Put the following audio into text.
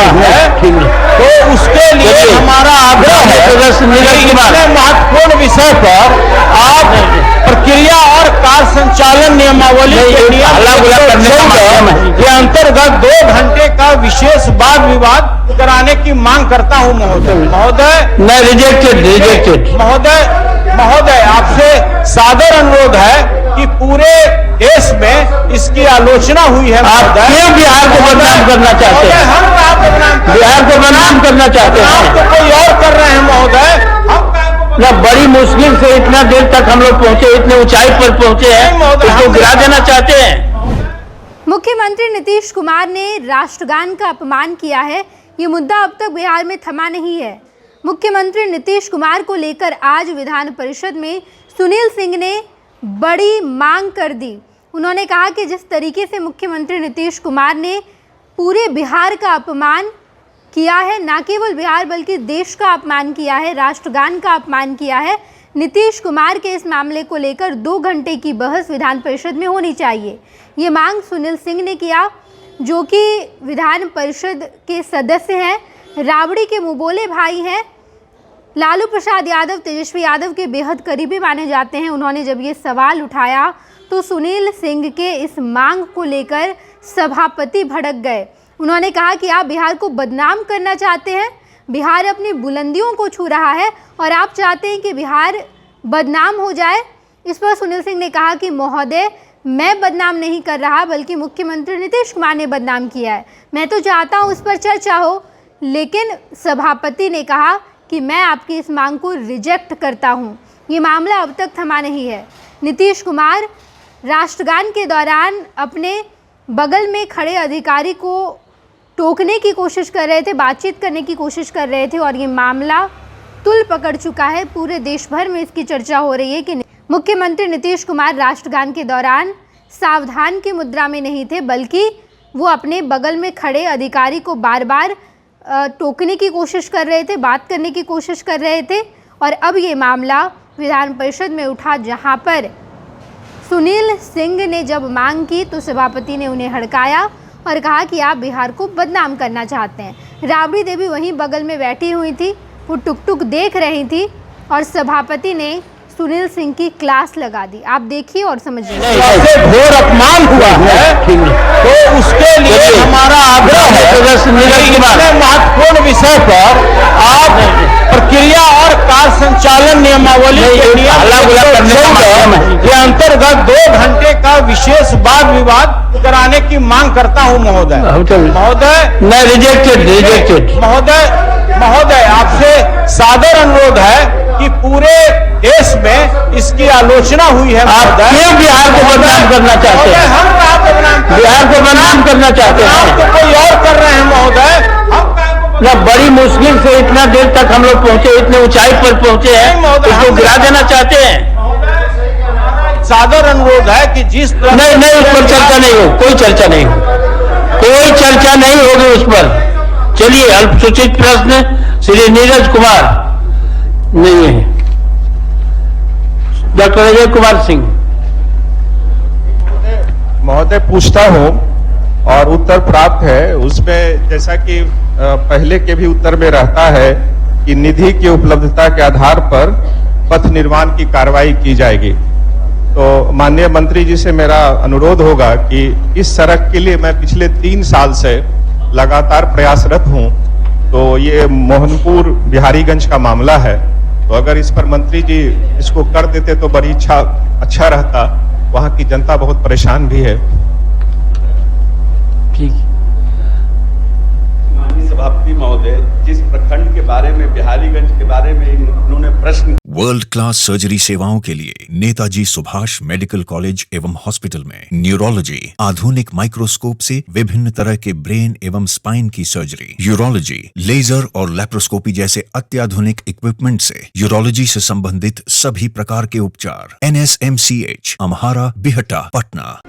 हुआ है, तो उसके लिए हमारा आग्रह है कि इतने महत्वपूर्ण विषय पर आप प्रक्रिया और कार्य संचालन नियमावली के नियम के अंतर्गत 2 घंटे का विशेष वाद विवाद कराने की मांग करता हूं महोदय। मैं रिजेक्टेड महोदय आपसे सादर अनुरोध है कि पूरे देश में इसकी आलोचना हुई है। आप क्यों बिहार को बदनाम करना चाहते हैं? हम बिहार को बदनाम करना चाहते हैं? आप तो कोई और कर रहे हैं महोदय। हम बड़ी मुश्किल से इतना देर तक हम लोग पहुंचे, इतने ऊंचाई पर पहुंचे हैं, इसको गिरा देना चाहते हैं। मुख्यमंत्री नीतीश कुमार ने राष्ट्रगान का अपमान किया है। ये मुद्दा अब तक बिहार में थमा नहीं है। मुख्यमंत्री नीतीश कुमार को लेकर आज विधान परिषद में सुनील सिंह ने बड़ी मांग कर दी। उन्होंने कहा कि जिस तरीके से मुख्यमंत्री नीतीश कुमार ने पूरे बिहार का अपमान किया है, ना केवल बिहार बल्कि देश का अपमान किया है, राष्ट्रगान का अपमान किया है, नीतीश कुमार के इस मामले को लेकर 2 घंटे की बहस विधान परिषद में होनी चाहिए। ये मांग सुनील सिंह ने किया, जो कि विधान परिषद के सदस्य हैं, राबड़ी के मुंहबोले भाई हैं, लालू प्रसाद यादव, तेजस्वी यादव के बेहद करीबी माने जाते हैं। उन्होंने जब ये सवाल उठाया तो सुनील सिंह के इस मांग को लेकर सभापति भड़क गए। उन्होंने कहा कि आप बिहार को बदनाम करना चाहते हैं, बिहार अपनी बुलंदियों को छू रहा है और आप चाहते हैं कि बिहार बदनाम हो जाए। इस पर सुनील सिंह ने कहा कि महोदय, मैं बदनाम नहीं कर रहा, बल्कि मुख्यमंत्री नीतीश कुमार ने बदनाम किया है। मैं तो चाहता हूँ उस पर चर्चा हो, लेकिन सभापति ने कहा कि मैं आपकी इस मांग को रिजेक्ट करता हूँ। ये मामला अब तक थमा नहीं है। नीतीश कुमार राष्ट्रगान के दौरान अपने बगल में खड़े अधिकारी को टोकने की कोशिश कर रहे थे, बातचीत करने की कोशिश कर रहे थे, और ये मामला तुल पकड़ चुका है। पूरे देश भर में इसकी चर्चा हो रही है कि मुख्यमंत्री नीतीश कुमार राष्ट्रगान के दौरान सावधान की मुद्रा में नहीं थे, बल्कि वो अपने बगल में खड़े अधिकारी को बार बार टोकने की कोशिश कर रहे थे, बात करने की कोशिश कर रहे थे। और अब ये मामला विधान परिषद में उठा, जहां पर सुनील सिंह ने जब मांग की तो सभापति ने उन्हें हड़काया और कहा कि आप बिहार को बदनाम करना चाहते हैं। राबड़ी देवी वहीं बगल में बैठी हुई थी, वो टुक देख रही थी और सभापति ने सुनील सिंह की क्लास लगा दी। आप देखिए और समझिए। घोर अपमान हुआ है, तो उसके लिए हमारा आग्रह है कि इतने महत्वपूर्ण विषय पर आप प्रक्रिया और कार्य संचालन नियमावली के नियम के अंतर्गत 2 घंटे का विशेष वाद विवाद कराने की मांग करता हूं महोदय। मैं रिजेक्टेड महोदय आपसे सादर अनुरोध है कि पूरे देश में इसकी आलोचना हुई है। आप क्यों बिहार को बदनाम करना चाहते हैं? हम बिहार को बदनाम करना चाहते हैं? आप तो कोई और कर रहे हैं महोदय। बड़ी मुश्किल से इतना देर तक हम लोग पहुंचे, इतने ऊंचाई पर पहुंचे हैं, इसको गिरा देना चाहते हैं। सादर अनुरोध है कि जिस तरह नहीं, उस पर चर्चा नहीं हो, कोई चर्चा नहीं हो, कोई चर्चा नहीं होगी उस पर। चलिए, अल्पसूचित प्रश्न श्री नीरज कुमार नहीं है, डॉक्टर अजय कुमार सिंह। महोदय पूछता हूं और उत्तर प्राप्त है। उसमें जैसा कि पहले के भी उत्तर में रहता है कि निधि की उपलब्धता के आधार पर पथ निर्माण की कार्रवाई की जाएगी। तो माननीय मंत्री जी से मेरा अनुरोध होगा कि इस सड़क के लिए मैं पिछले 3 साल से लगातार प्रयासरत हूं। तो ये मोहनपुर बिहारीगंज का मामला है, तो अगर इस पर मंत्री जी इसको कर देते तो बड़ी अच्छा रहता। वहां की जनता बहुत परेशान भी है। ठीक। माननीय सभापति महोदय, जिस प्रखंड के बारे में, बिहारीगंज के बारे में उन्होंने प्रश्न। वर्ल्ड क्लास सर्जरी सेवाओं के लिए नेताजी सुभाष मेडिकल कॉलेज एवं हॉस्पिटल में न्यूरोलॉजी, आधुनिक माइक्रोस्कोप से विभिन्न तरह के ब्रेन एवं स्पाइन की सर्जरी, यूरोलॉजी, लेजर और लेप्रोस्कोपी जैसे अत्याधुनिक इक्विपमेंट से यूरोलॉजी से संबंधित सभी प्रकार के उपचार। NSMCH, अम्हारा, बिहटा, पटना।